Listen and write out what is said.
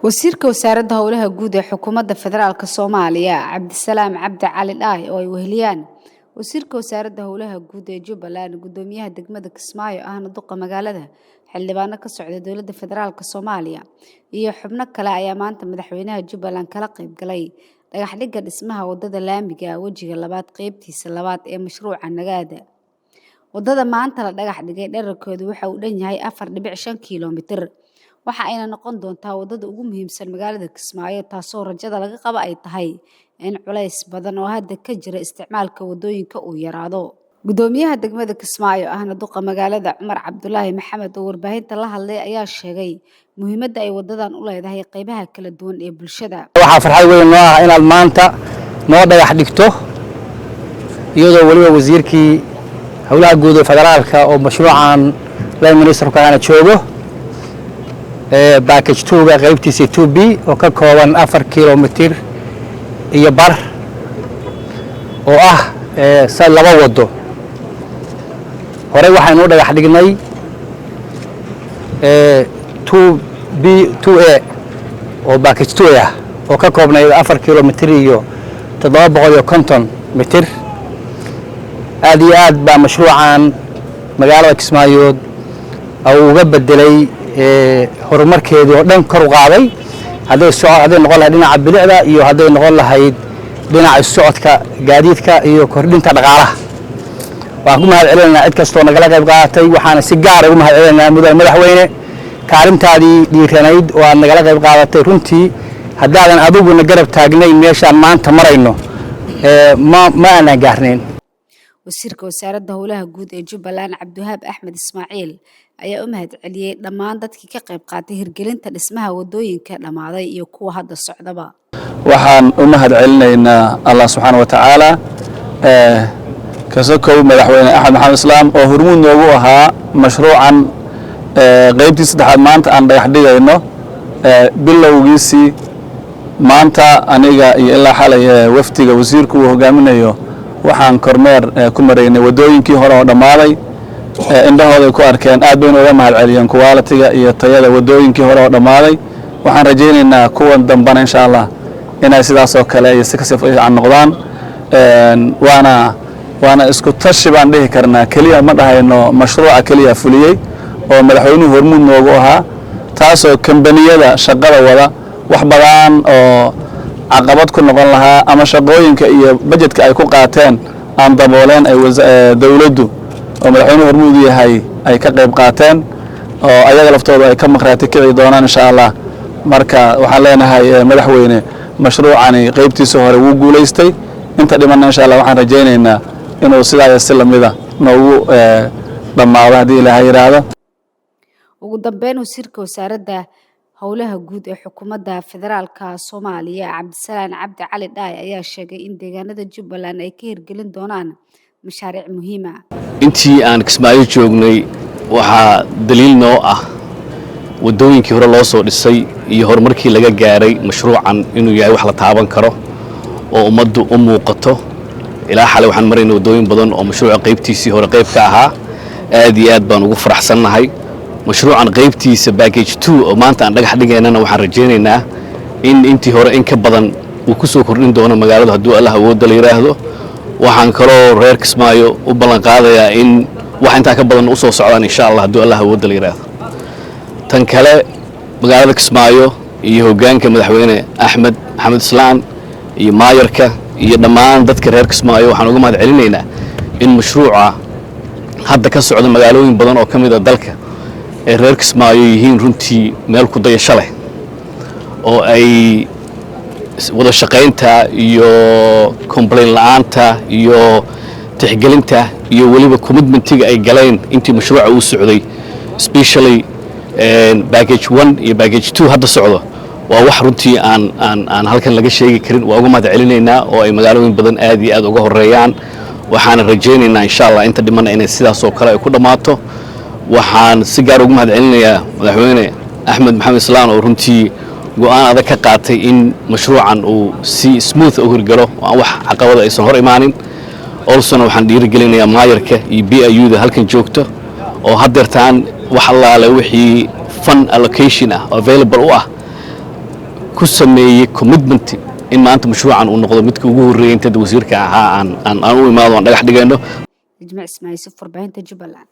wasiirka wasaaradda howlaha guud ee xukuumadda federaalka Soomaaliya Cabdisalaam Cabdi Cali Dhaay oo ay weheliyaan wasiirka wasaaradda howlaha guud ee Jubbaland gudoomiyaha degmada Kismaayo ahna duqa magaalada xildhibaano ka socda dowladda federaalka Soomaaliya iyo xubno kale ayaa maanta madaxweynaha Jubbaland kala qayb galay dhagax dhigga dhismaha wadada laamiga wajiga labaad qaybtiisa labaad ee mashruuca Nagaada wadada maanta la dhagax dhigay dhererkeedu waxa uu dhan yahay 4.5 kiiloomitir waxa ayna noqon doontaa wadada ugu muhiimsan magaalada Kismaayo taasoo rajada laga qabo ay tahay in culays badan oo hadda ka jira isticmaalka wadooyinka uu yaraado gudoomiyaha degmada Kismaayo ahna duqa magaalada Cumar Cabdullaahi Maxamed oo warbaahinta la hadlay ayaa sheegay muhiimadda ay wadadan u leedahay qaybaha kala duwan ee bulshada waxa farxad weyn oo ah inaad maanta noo dhagax dhigto iyadoo waliba wasiirkii howlaha guud ee federaalka oo mashruucan Prime Minister ka joogo package 2 ga qaybtiisa 2B oo ka kooban 4 kiiloomitir iyo bar oo ah laba wado hore waxaanu dhagax dhignay 2B 2A oo package 2 ah oo ka koobnay 4 kiiloomitir iyo 750 mitir aad iyo aad baa mashruucan magaalada Kismaayo uga bedelay horumarkeedu oo dhan kor u qaaday haday noqon lahayd dhinaca bilicda iyo haday noqon lahayd dhinaca socodka gaadiidka iyo kordhinta dhaqaalaha waan ku mahad celinaynaa cid kastoo nagala qayb qaadatay waxaan si gaar ah u mahad celinaynaa madaxweyne kaalintaadii dhiiranayd oo aad nagala qayb qaadatay runtii haddaadan adiguna garab taagnayn meeshaan maanta marayno ma aanan gaarnayn wasiirka wasaaradda howlaha guud ee Jubbaland Cabdiwahaab Axmed Ismaaciil ayaa u mahad celiyay dhammaan dadkii ka qayb qaatay hirgelinta dhismaha wadooyinka dhamaaday iyo kuwa hadda socdaba waxaan u mahad celinaynaa Allah subhanahu wa ta'ala kasoo madaxweyne Axmed Maxamed Islaam oo hormuud noogu ahaa mashruucan qaybtii saddexaad maanta aan dhagax dhigayno bilowgiisii maanta aniga iyo ilaa xalay waftiga wasiirku uu hogaaminayo waxaan kormeer ku mareynay wadooyinkii hore oo dhamaaday indhahooda ku arkeen aad baynu uga mahad celiyeen quality-ga iyo tayada wadooyinkii hore oo dhamaaday waxaan rajaynaynaa kuwan dambana insha Allah inay sidaas oo kale ay si ka fiican noqdaan waana isku tashi baan dhihi karnaa kaliya ma dhahayno mashruuca kaliya fuliyay oo madaxweynuhu hormuud noogu ahaa taasoo kambaniyada shaqada wada wax badan oo caqabad ku noqon lahaa ama shaqooyinka iyo budgetka ay ku qaateen aan dabooleen ay dawladdu oo madaxweynuhu hormuud yahay ay ka qayb qaateen oo ayaga laftooda ay ka maqraati kici doonaan insha Allah marka waxaan leenahay madaxweyne mashruucani qaybtiisa hore wuu guuleystay inta dhiman insha Allah waxaan rajaynaynaa inuu sidaas si lamida noogu dhamaado hadii Ilaahay yiraahdo ugu dambeyn wasiirka wasaaradda howlaha guud ee xukuumadda federaalka Soomaaliya Cabdisalaam Cabdi Cali Dhaay ayaa sheegay in deegaanada Jubbaland ay ka hirgelin doonaan mashaariic muhiim ah intii aan Kismaayo joognay waxa daliil noo ah wadooyinkii hore loo soo dhisay iyo horumarkii laga gaaray mashruucan inuu yahay wax la taaban karo oo ummaddu u muuqato ilaa xalay waxaan maraynaa wadooyin badan oo mashruuca qaybtiisii hore qayb ka ahaa aad iyo aad baan ugu faraxsanahay mashruucan qaybtiisa package 2 oo maanta aan dhagax dhigaynana waxaan rajaynaynaa in intii hore in ka badan uu ku soo kordhin doono magaalada hadduu Allah awood la yiraahdo waxaan kaloo reer Kismaayo u ballan qaadayaa in wax inta ka badan u soo socdaan insha Allah hadduu Allah awood la yiraahdo tan kale magaalada Kismaayo iyo hoggaanka madaxweyne Axmed Maxamed Islaam iyo maayarka iyo dhammaan dadka reer Kismaayo waxaan uga mahad celinaynaa in mashruuca hadda ka socda magaalooyin badan oo kamid ah dalka ee reer Kismaayo yihiin runtii meel ku dayasho leh oo ay wada shaqeynta iyo complaint la'aanta iyo tixgelinta iyo waliba commitmentiga ay galeen intii mashruuca uu socday especially package 1 iyo package 2 hadda socdo waa wax runtii aan halkan laga sheegi karin waa uga mahad celinaynaa oo ay magaalooyin badan aad iyo aad uga horeeyaan waxaan rajaynaynaa insha Allah inta dhiman inay sidaas oo kale ay ku dhamaato waxaan si gaar ugu mahad celinayaa madaxweyne Axmed Maxamed Islaam oo runtii go'aan adag ka qaatay in mashruucan uu si smooth u hirgalo oo wax caqabad aysan hor imaanin also waxaan dhiirigelinayaa maayarka iyo BIU-da halkan joogto oo haddeertaan wax allaale wixii fund allocation available u ah ku sameeyey commitment in maanta mashruucan uu noqdo midka ugu horeeyay inta wasiirka ahaa aan u imaado aan dhagax dhigayno. Ijmaac Ismaaciil Farbaahinta Jubbaland.